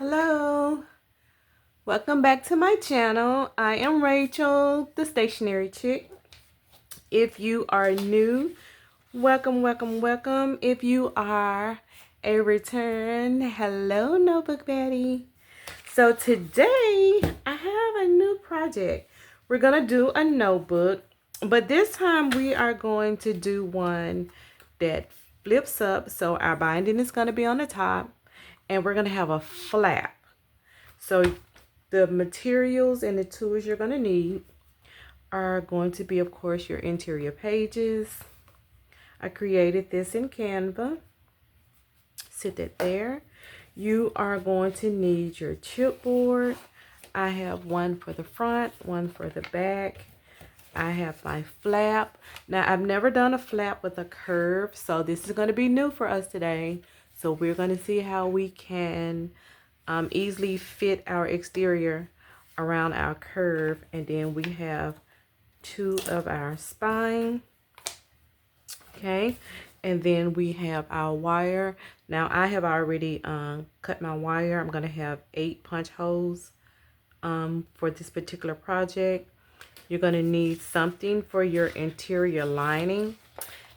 Hello, welcome back to my channel. I am Rachel, the Stationery Chick. If you are new, welcome. If you are a return, hello, Notebook Betty. So today I have a new project. We're gonna do a notebook, but this time we are going to do one that flips up. So our binding is gonna be on the top, and we're gonna have a flap. So the materials and the tools you're going to need are going to be, of course, your interior pages. I created this in Canva. Sit that there. You are going to need your chipboard. I have one for the front, one for the back. I have my flap. Now, I've never done a flap with a curve, so this is going to be new for us today. So we're going to see how we can easily fit our exterior around our curve. And then we have two of our spine. Okay. And then we have our wire. Now I have already cut my wire. I'm going to have 8 punch holes for this particular project. You're going to need something for your interior lining.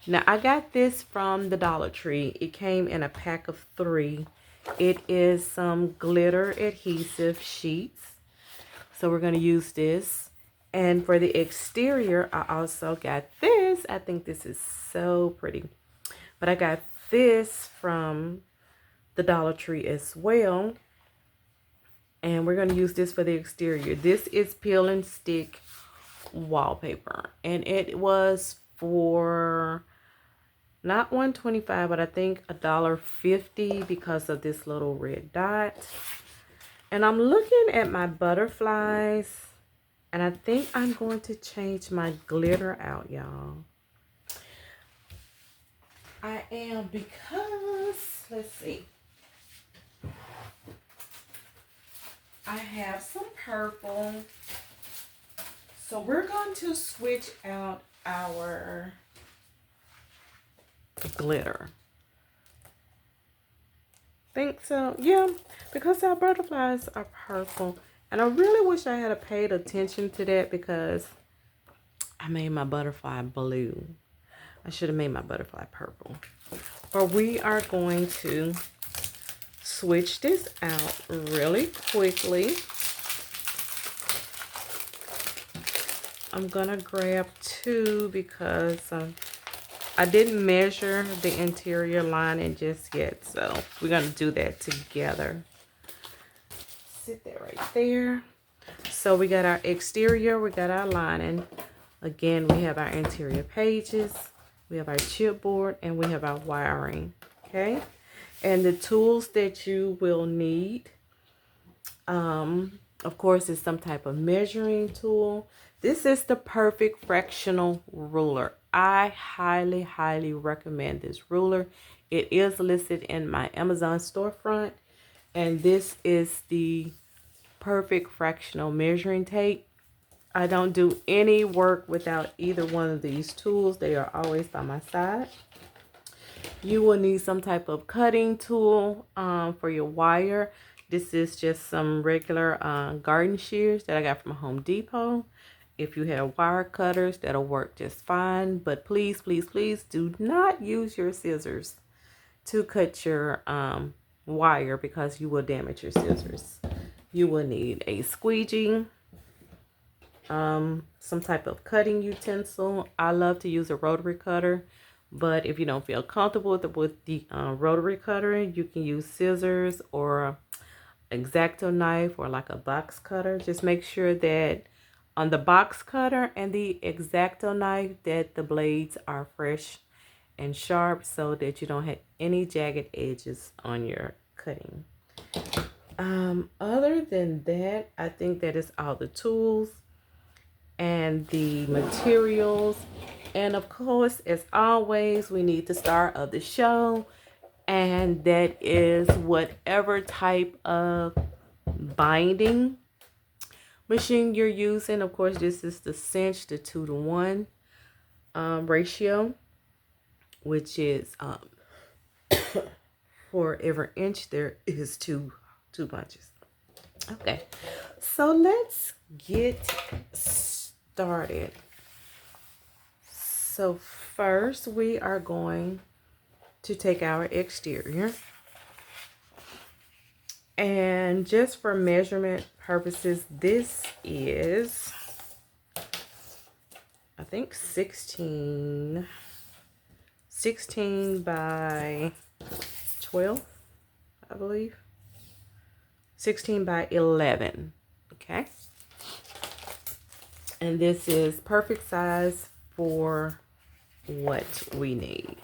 Now I got this from the Dollar Tree. It came in a pack of 3. It is some glitter adhesive sheets. So we're going to use this. And for the exterior, I also got this. I think this is so pretty. But I got this from the Dollar Tree as well. And we're going to use this for the exterior. This is peel and stick wallpaper. And it was for not $1.25, but I think $1.50 because of this little red dot. And I'm looking at my butterflies, and I think I'm going to change my glitter out, y'all. I am, because, let's see. I have some purple. So we're going to switch out our glitter. Think so? Yeah, because our butterflies are purple. And I really wish I had paid attention to that because I made my butterfly blue. I should have made my butterfly purple. But we are going to switch this out really quickly. I'm going to grab 2 because I didn't measure the interior lining just yet, so we're going to do that together. Sit that right there. So we got our exterior, we got our lining. Again, we have our interior pages, we have our chipboard, and we have our wiring, okay? And the tools that you will need, of course, is some type of measuring tool. This is the perfect fractional ruler. I highly recommend this ruler. It is listed in my Amazon storefront. And this is the perfect fractional measuring tape. I don't do any work without either one of these tools. They are always by my side. You will need some type of cutting tool for your wire. This is just some regular garden shears that I got from Home Depot. If you have wire cutters, that'll work just fine. But please do not use your scissors to cut your wire because you will damage your scissors. You will need a squeegee, some type of cutting utensil. I love to use a rotary cutter, but if you don't feel comfortable with the rotary cutter, you can use scissors or X-Acto knife or like a box cutter. Just make sure that on the box cutter and the X-Acto knife that the blades are fresh and sharp so that you don't have any jagged edges on your cutting. Other than that, I think that is all the tools and the materials. And of course, as always, we need the star of the show, and that is whatever type of binding machine you're using. Of course, this is the cinch, the 2-to-1 ratio, which is for every inch there is 2 2 bunches. Okay, so let's get started. So first we are going to take our exterior, and just for measurement purposes, this is, I think, 16 by 12, I believe. 16 by 11, okay? And this is perfect size for what we need.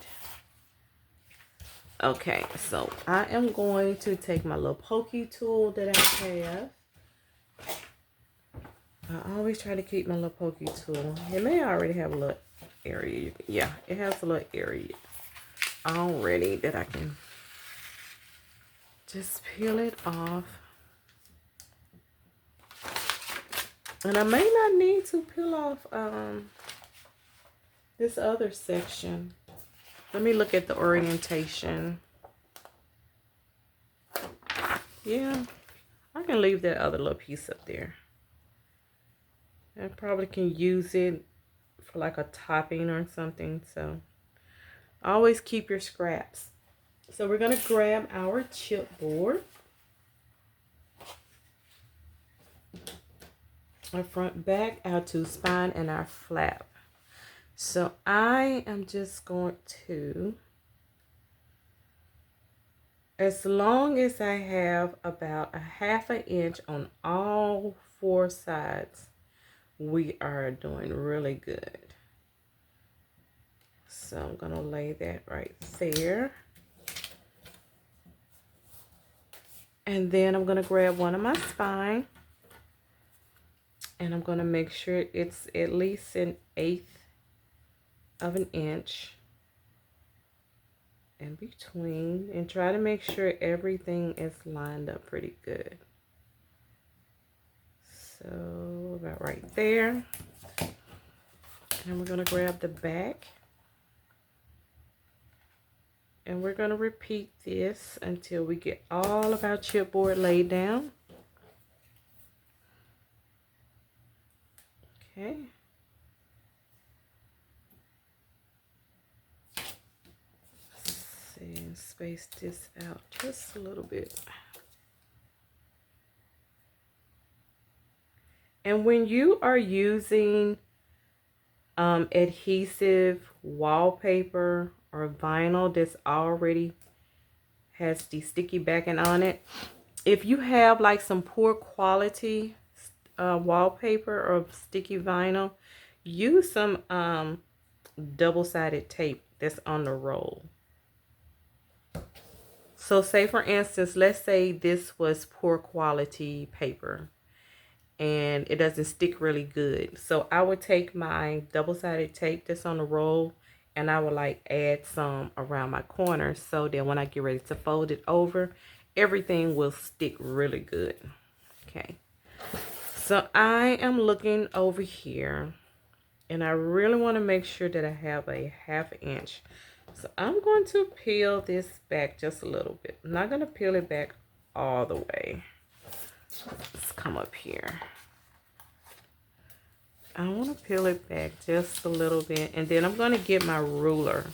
Okay, so I am going to take my little pokey tool that I have. I always try to keep my little pokey tool. It may already have a little area. Yeah, it has a little area already that I can just peel it off. And I may not need to peel off this other section. Let me look at the orientation. Yeah, I can leave that other little piece up there. I probably can use it for like a topping or something. So always keep your scraps. So we're going to grab our chipboard. Our front, back, our 2 spine, and our flap. So I am just going to, as long as I have about 1/2 inch on all 4 sides, we are doing really good. So I'm going to lay that right there. And then I'm going to grab one of my spine. And I'm going to make sure it's at least 1/8 of an inch in between, and try to make sure everything is lined up pretty good. So about right there. And we're going to grab the back, and we're going to repeat this until we get all of our chipboard laid down. Okay. And space this out just a little bit. And when you are using adhesive wallpaper or vinyl that's already has the sticky backing on it, if you have like some poor quality wallpaper or sticky vinyl, use some double-sided tape that's on the roll. So say for instance, let's say this was poor quality paper and it doesn't stick really good. So I would take my double-sided tape that's on the roll and I would like add some around my corners, so that when I get ready to fold it over, everything will stick really good. Okay. So I am looking over here and I really want to make sure that I have a 1/2 inch. So I'm going to peel this back just a little bit. I'm not going to peel it back all the way. Let's come up here. I want to peel it back just a little bit, and then I'm going to get my ruler.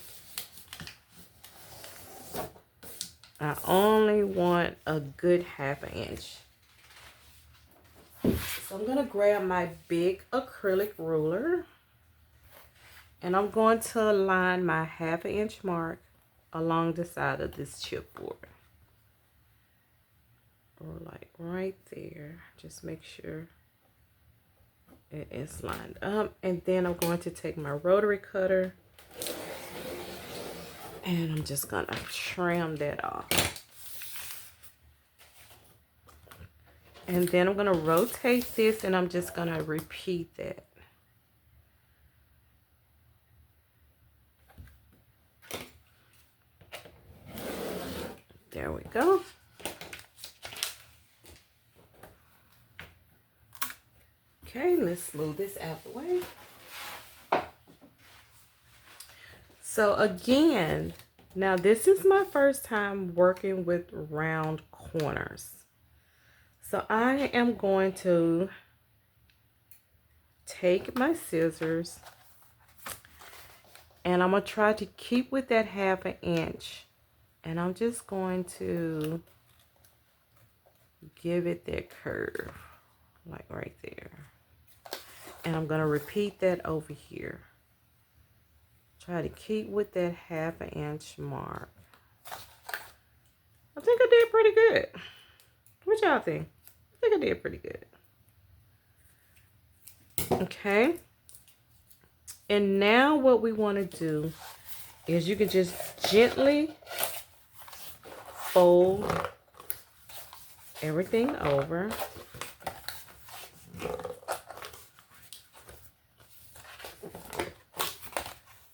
I only want a good 1/2 inch. So I'm going to grab my big acrylic ruler. And I'm going to line my 1/2 inch mark along the side of this chipboard. Or like right there. Just make sure it is lined up. And then I'm going to take my rotary cutter. And I'm just going to trim that off. And then I'm going to rotate this, and I'm just going to repeat that. There we go. Okay, let's smooth this out the way. So again, now this is my first time working with round corners. So I am going to take my scissors and I'm going to try to keep with that 1/2 inch. And I'm just going to give it that curve, like right there. And I'm going to repeat that over here. Try to keep with that 1/2 inch mark. I think I did pretty good. What y'all think? I think I did pretty good. Okay. And now what we want to do is you can just gently fold everything over.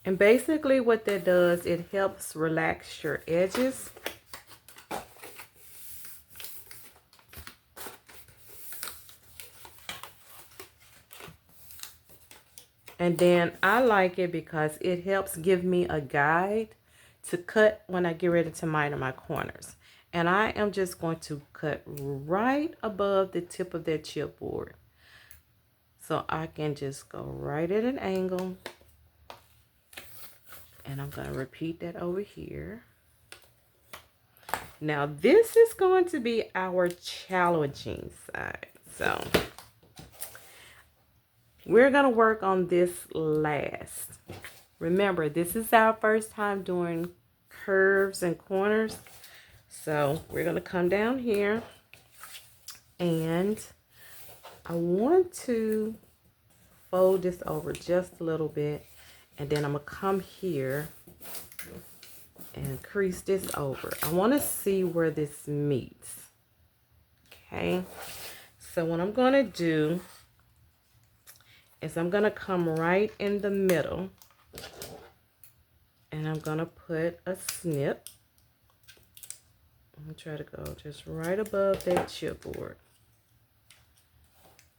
And basically what that does, it helps relax your edges. And then I like it because it helps give me a guide to cut when I get ready to miter my corners. And I am just going to cut right above the tip of that chipboard. So I can just go right at an angle. And I'm going to repeat that over here. Now this is going to be our challenging side. So we're going to work on this last. Remember, this is our first time doing curves and corners. So we're going to come down here and I want to fold this over just a little bit. And then I'm going to come here and crease this over. I want to see where this meets. Okay. So what I'm going to do is I'm going to come right in the middle and I'm going to put a snip. I'm going to try to go just right above that chipboard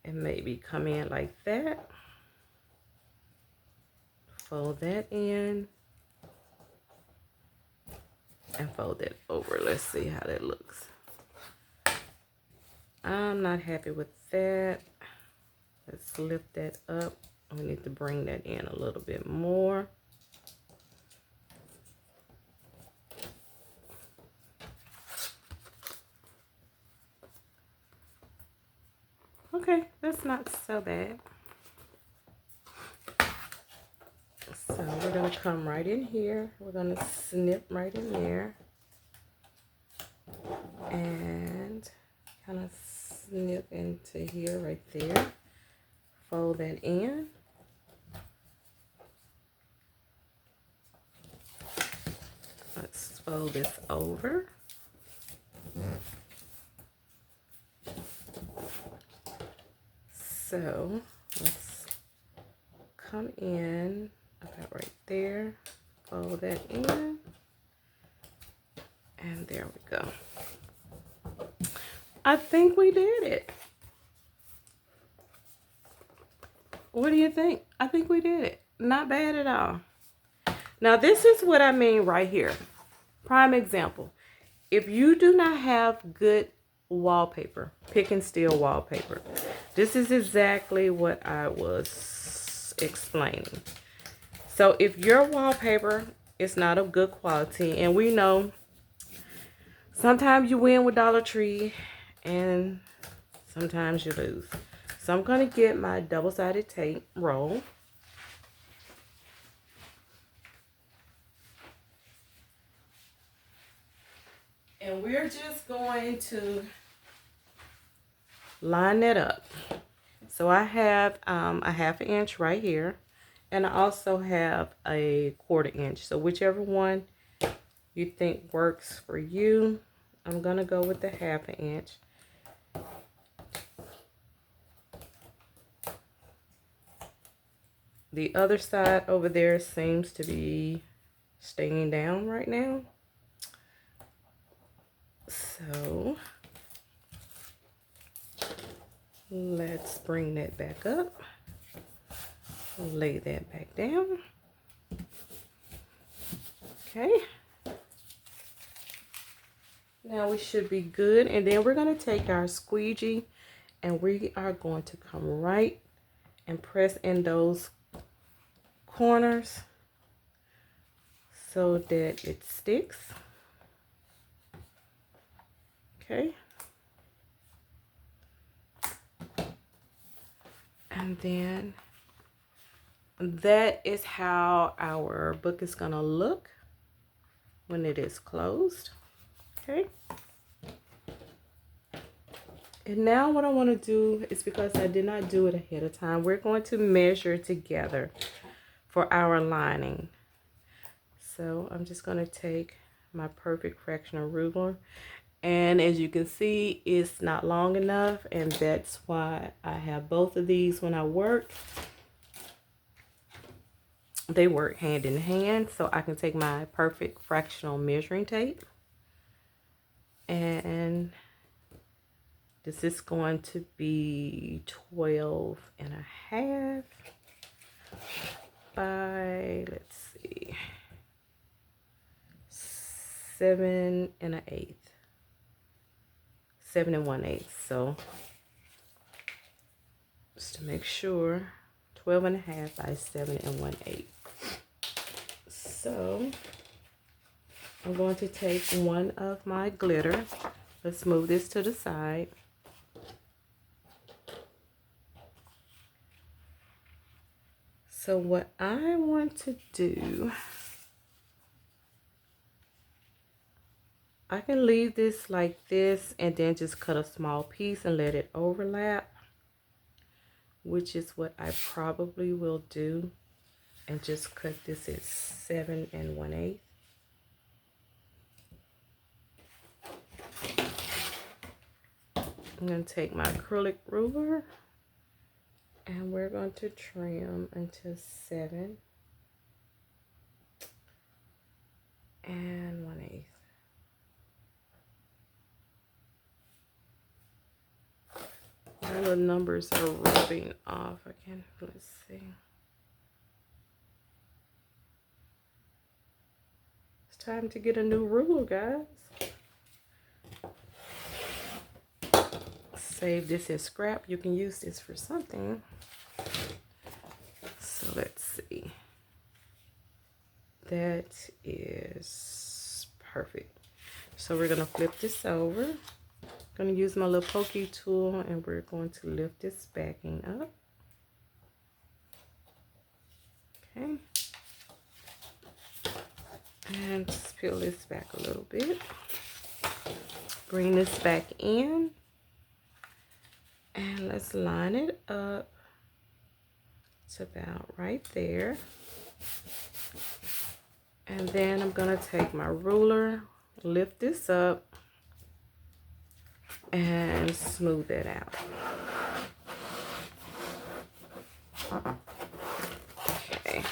and maybe come in like that. Fold that in and fold that over. Let's see how that looks. I'm not happy with that. Let's lift that up. We need to bring that in a little bit more. Okay, that's not so bad. So we're going to come right in here. We're going to snip right in there. And kind of snip into here right there. Fold that in. Let's fold this over. So let's come in about right there. Fold that in. And there we go. I think we did it. What do you think? I think we did it. Not bad at all. Now this is what I mean right here. Prime example. If you do not have good wallpaper, pick and steel wallpaper, this is exactly what I was explaining. So if your wallpaper is not of good quality, and we know sometimes you win with Dollar Tree and sometimes you lose. So I'm going to get my double-sided tape roll. And we're just going to line that up. So I have a 1/2 inch right here. And I also have a 1/4 inch. So whichever one you think works for you, I'm going to go with the 1/2 inch. The other side over there seems to be staying down right now. So let's bring that back up. Lay that back down. Okay. Now we should be good. And then we're going to take our squeegee and we are going to come right and press in those corners so that it sticks. Okay. And then that is how our book is going to look when it is closed. Okay. And now what I want to do is, because I did not do it ahead of time, we're going to measure together for our lining. So I'm just going to take my perfect fractional ruler, and as you can see, it's not long enough, and that's why I have both of these when I work. They work hand in hand, so I can take my perfect fractional measuring tape, and this is going to be 12 and a half by, let's see, 7 and an eighth. 7 1/8. So just to make sure, 12 and a half by 7 1/8. So I'm going to take one of my glitter. Let's move this to the side. So what I want to do, I can leave this like this and then just cut a small piece and let it overlap, which is what I probably will do, and just cut this at 7 1/8. I'm going to take my acrylic ruler and we're going to trim into 7 1/8. My little numbers are rubbing off again. Let's see. It's time to get a new ruler, guys. Save this as scrap. You can use this for something. So let's see. That is perfect. So we're going to flip this over. I'm going to use my little pokey tool and we're going to lift this backing up. Okay. And just peel this back a little bit. Bring this back in. And let's line it up to about right there. And then I'm going to take my ruler, lift this up, and smooth it out. Okay.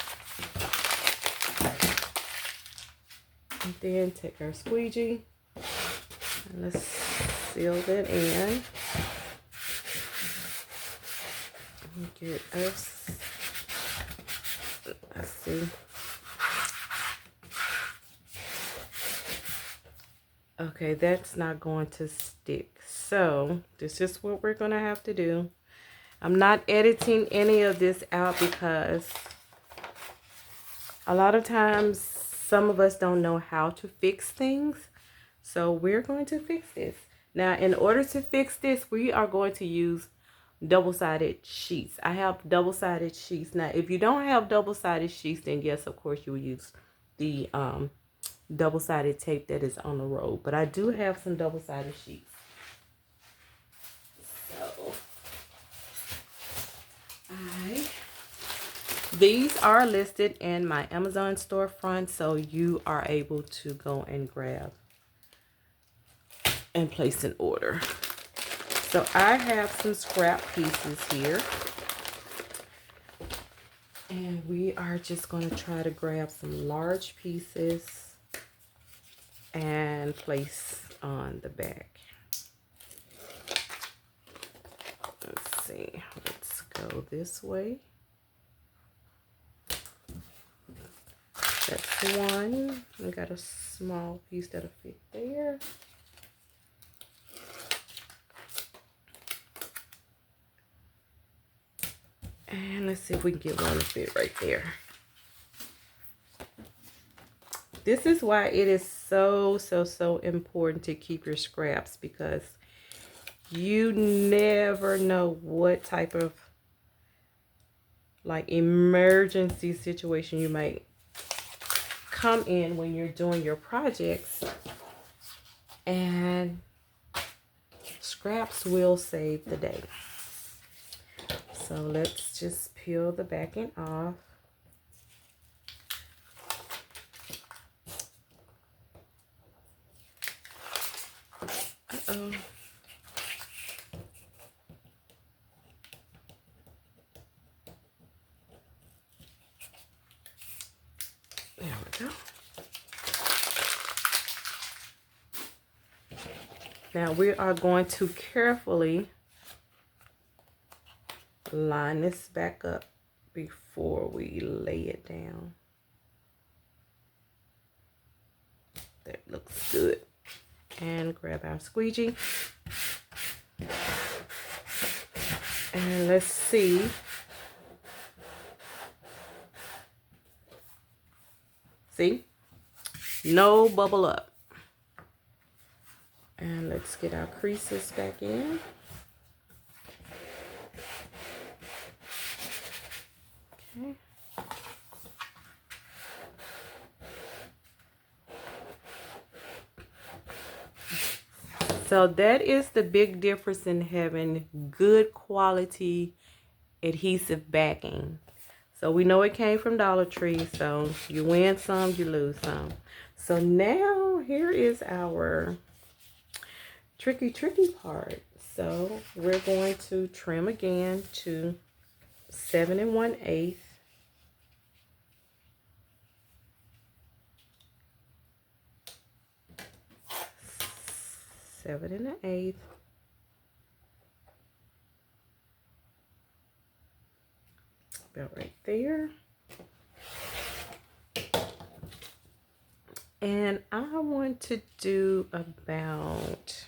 And then take our squeegee and let's seal that in. Get us, let's see. Okay, that's not going to stick. So this is what we're going to have to do. I'm not editing any of this out because a lot of times some of us don't know how to fix things. So we're going to fix this. Now, in order to fix this, we are going to use double-sided sheets. I have double-sided sheets. Now, if you don't have double-sided sheets, then yes, of course, you'll use the double-sided tape that is on the roll. But I do have some double-sided sheets. So, these are listed in my Amazon storefront, so you are able to go and grab and place an order. So I have some scrap pieces here. And we are just going to try to grab some large pieces and place on the back. Let's see. Let's go this way. That's one. I got a small piece that'll fit there. And let's see if we can get one to fit right there. This is why it is so important to keep your scraps, because you never know what type of like emergency situation you might come in when you're doing your projects, and scraps will save the day. So let's just peel the backing off. Uh-oh. There we go. Now we are going to carefully line this back up before we lay it down. That looks good. And grab our squeegee. And let's see. See? No bubble up. And let's get our creases back in. Okay. So that is the big difference in having good quality adhesive backing. So we know it came from Dollar Tree, so you win some, you lose some. So now here is our tricky part. So we're going to trim again to 7 1/8. Seven and an eighth. About right there. And I want to do about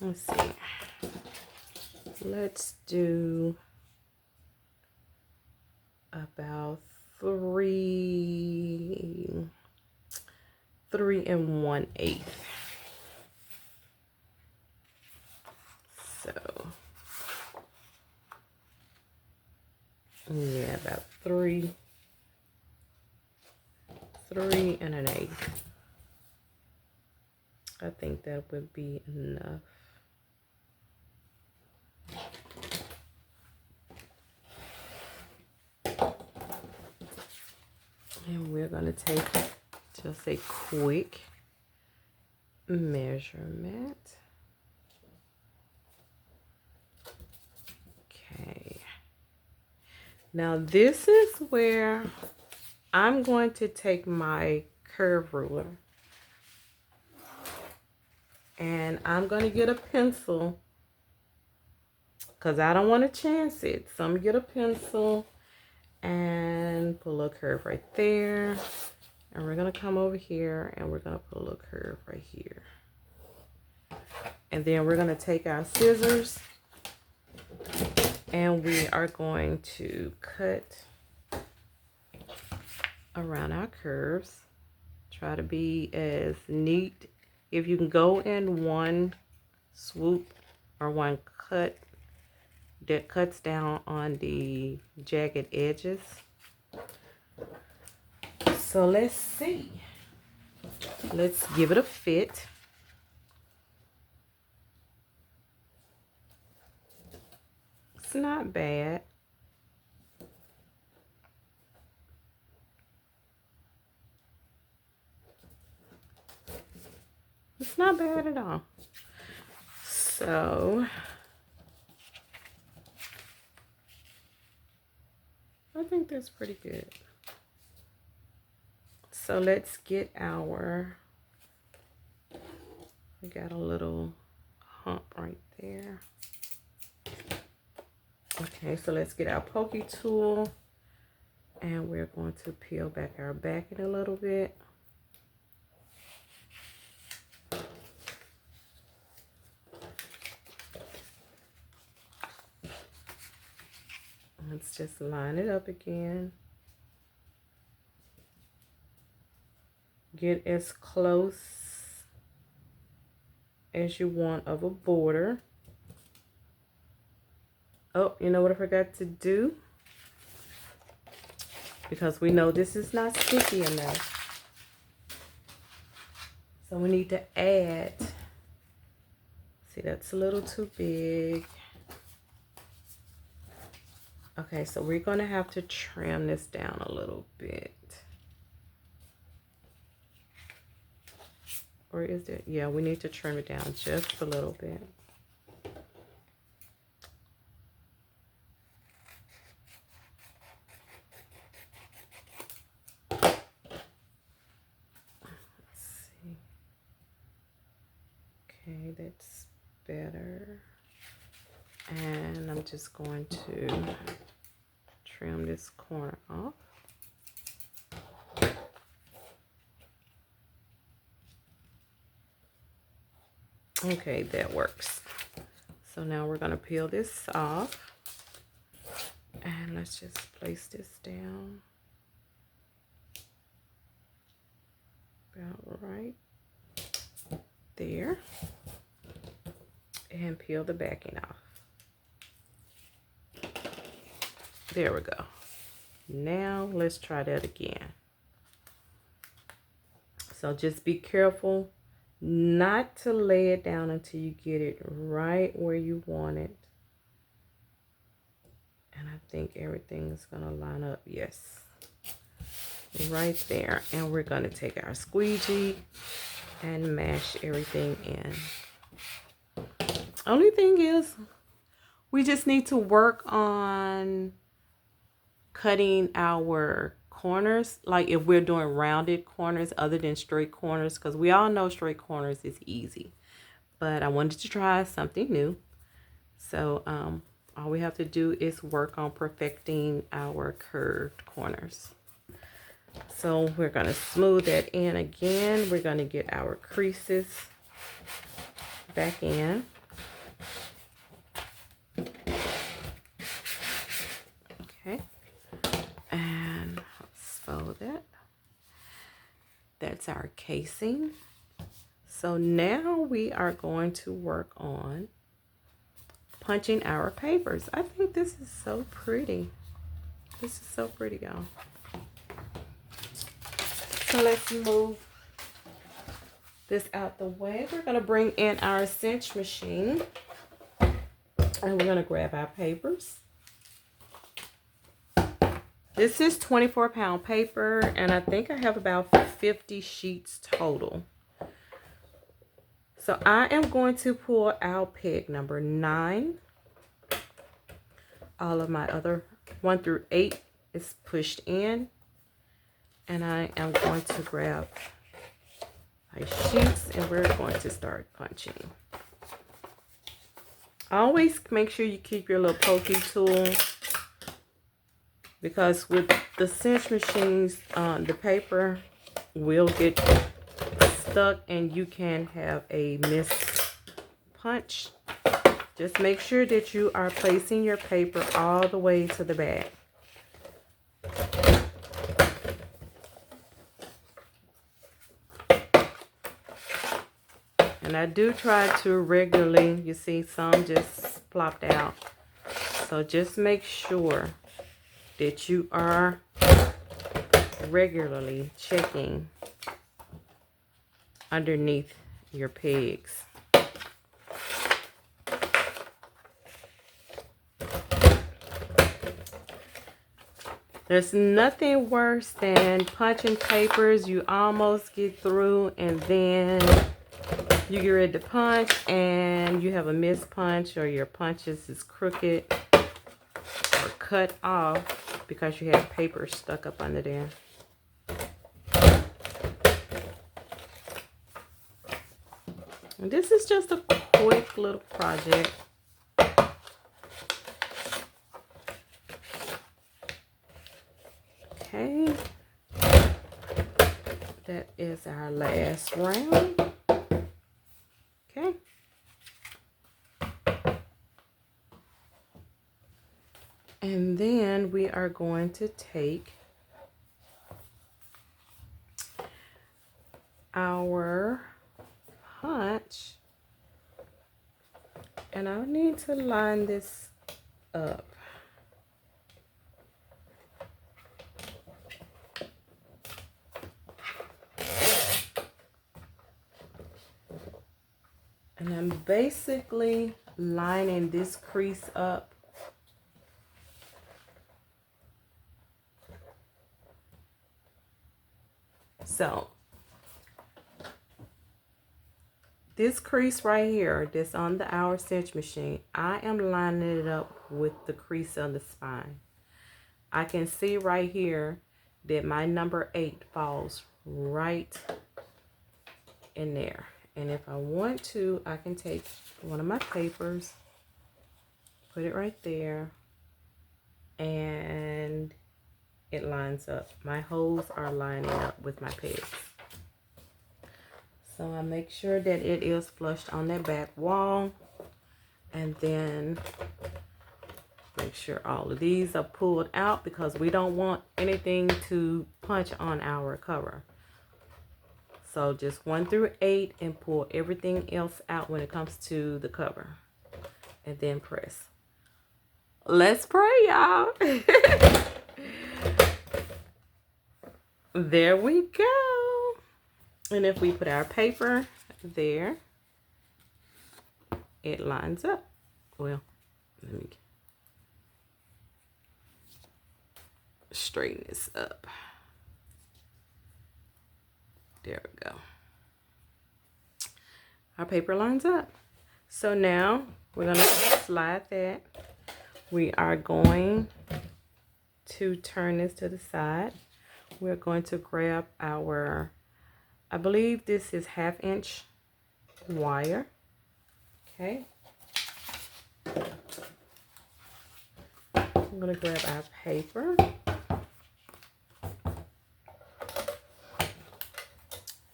let's see. Let's do about 3 1/8. So yeah, about 3 1/8. I think that would be enough. And we're going to take just a quick measurement. Okay. Now this is where I'm going to take my curve ruler and I'm going to get a pencil because I don't want to chance it. So I'm going to get a pencil and put a little curve right there. And we're going to come over here and we're going to put a little curve right here. And then we're going to take our scissors and we are going to cut around our curves. Try to be as neat. If you can go in one swoop or one cut that cuts down on the jagged edges. So let's see. Let's give it a fit. It's not bad. It's not bad at all. So I think that's pretty good. So let's get our, we got a little hump right there. Okay, so let's get our pokey tool and we're going to peel back our backing a little bit. Let's just line it up again. Get as close as you want of a border. Oh, you know what I forgot to do? Because we know this is not sticky enough. So we need to add, see, that's a little too big. Okay, so we're going to have to trim this down a little bit. Or is it? Yeah, we need to trim it down just a little bit. Okay, that's better. And I'm just going to trim this corner off. Okay, that works. So now we're going to peel this off. And let's just place this down. About right there. And peel the backing off. There we go. Now let's try that again. So just be careful not to lay it down until you get it right where you want it. And I think everything's gonna line up. Yes, right there. And we're gonna take our squeegee and mash everything in. Only thing is, we just need to work on cutting our corners, like if we're doing rounded corners other than straight corners, because we all know straight corners is easy. But I wanted to try something new. So all we have to do is work on perfecting our curved corners. So we're going to smooth that in again. We're going to get our creases back in. Okay. And let's fold it. That's our casing. So now we are going to work on punching our papers. I think this is so pretty. This is so pretty, y'all. So let's move this out the way. We're going to bring in our cinch machine. And we're going to grab our papers. This is 24-pound paper, and I think I have about 50 sheets total. So I am going to pull out peg number 9. All of my other 1 through 8 is pushed in. And I am going to grab my sheets, and we're going to start punching. Always make sure you keep your little pokey tool, because with the cinch machines, the paper will get stuck and you can have a missed punch. Just make sure that you are placing your paper all the way to the back. And I do try to regularly, you see some just plopped out. So just make sure that you are regularly checking underneath your pegs. There's nothing worse than punching papers. You almost get through and then you get ready to punch and you have a missed punch, or your punches is crooked or cut off because you have paper stuck up under there. And this is just a quick little project. Okay. That is our last round. Okay. And then we are going to take our punch, and I need to line this up. And I'm basically lining this crease up. So this crease right here that's on the hour cinch machine, I am lining it up with the crease on the spine. I can see right here that my number 8 falls right in there. And if I want to, I can take one of my papers, put it right there, and it lines up. My holes are lining up with my pegs. So I make sure that it is flushed on that back wall, and then make sure all of these are pulled out because we don't want anything to punch on our cover. So just 1 through 8 and pull everything else out when it comes to the cover. And then press. Let's pray, y'all. There we go. And if we put our paper there, it lines up. Well, let me straighten this up. There we go. Our paper lines up. So now we're going to slide that. We are going to turn this to the side. We're going to grab our, I believe this is 1/2 inch wire. Okay. I'm going to grab our paper.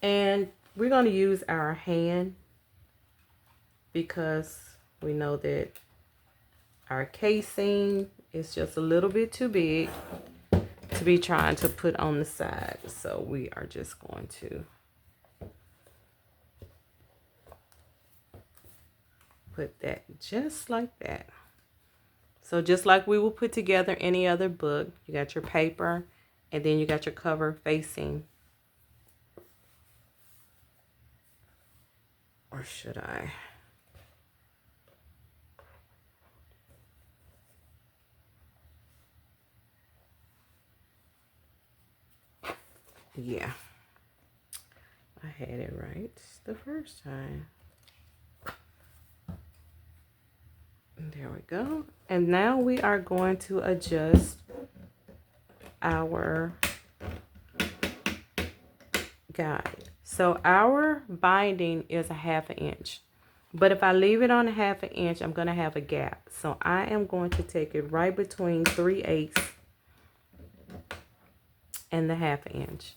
And we're going to use our hand because we know that our casing is just a little bit too big to be trying to put on the side. So we are just going to put that just like that. So just like we will put together any other book, you got your paper and then you got your cover facing. Or should I? Yeah. I had it right the first time. There we go. And now we are going to adjust our guide. So our binding is a 1/2 inch. But if I leave it on a 1/2 inch, I'm going to have a gap. So I am going to take it right between 3/8 and the 1/2 inch.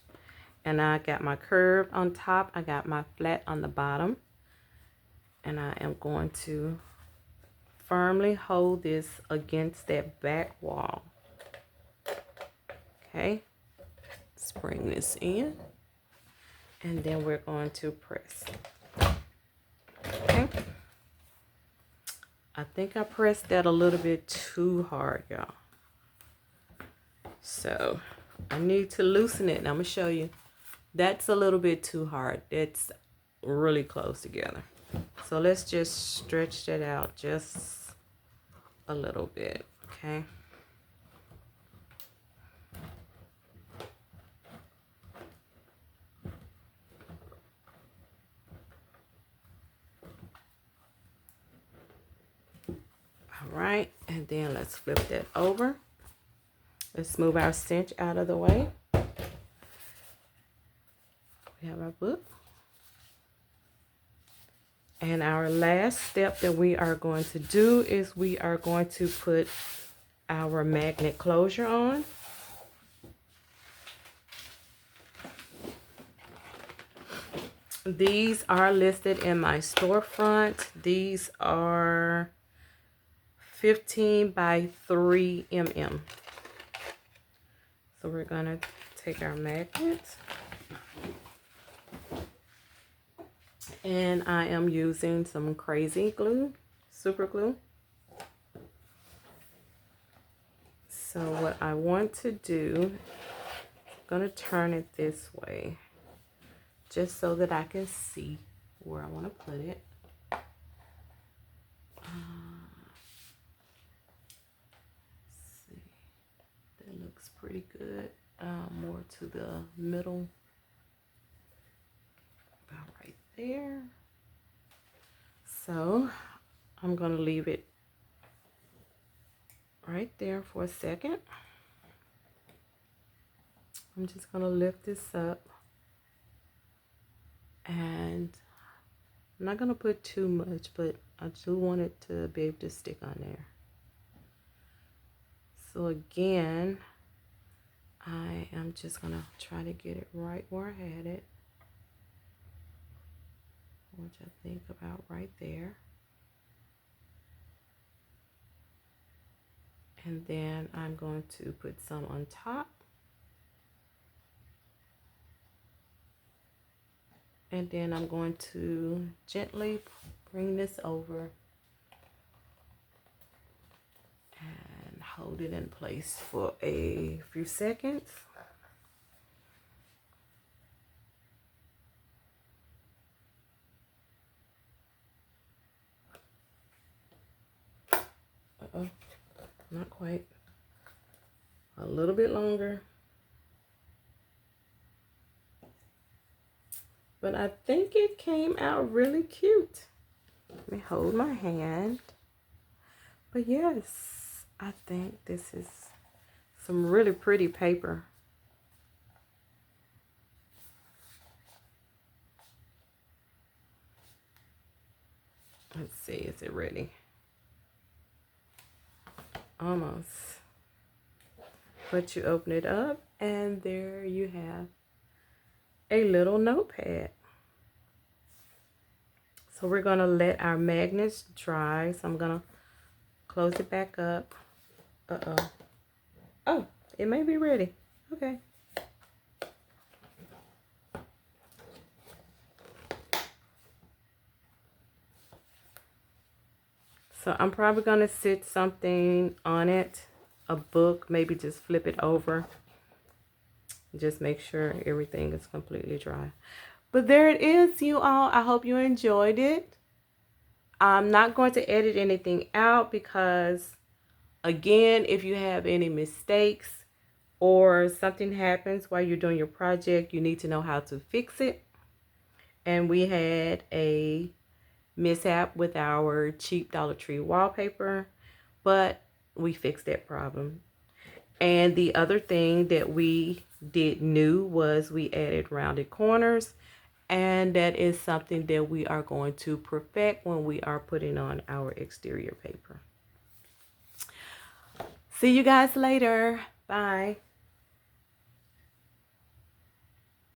And I got my curve on top. I got my flat on the bottom. And I am going to firmly hold this against that back wall. Okay. Let's bring this in. And then we're going to press. Okay. I think I pressed that a little bit too hard, y'all. So I need to loosen it. And I'm going to show you. That's a little bit too hard. It's really close together. So let's just stretch that out just a little bit. Okay. All right, and then let's flip that over. Let's move our cinch out of the way. We have our book. And our last step that we are going to do is we are going to put our magnet closure on. These are listed in my storefront. These are 15 by 3 mm. So we're gonna take our magnet, and I am using some crazy glue, super glue. So what I want to do, I'm gonna turn it this way, just so that I can see where I want to put it. See, that looks pretty good. More to the middle, about right there. So I'm gonna leave it right there for a second. I'm just gonna lift this up, and I'm not gonna put too much, but I do want it to be able to stick on there. So again, I am just gonna try to get it right where I had it, which I think about right there. And then I'm going to put some on top. And then I'm going to gently bring this over and hold it in place for a few seconds. Uh-oh, not quite. A little bit longer. But I think it came out really cute. Let me hold my hand. But yes, I think this is some really pretty paper. Let's see, is it ready? Almost. But you open it up, and there you have a little notepad. So we're gonna let our magnets dry. So I'm gonna close it back up. Uh-oh. Oh, it may be ready. Okay. So I'm probably gonna sit something on it, a book, maybe just flip it over. Just make sure everything is completely dry. But there it is, you all. I hope you enjoyed it. I'm not going to edit anything out because, again, if you have any mistakes or something happens while you're doing your project, you need to know how to fix it. And we had a mishap with our cheap Dollar Tree wallpaper, but we fixed that problem. And the other thing that we did new was we added rounded corners, and that is something that we are going to perfect when we are putting on our exterior paper. See you guys later. Bye.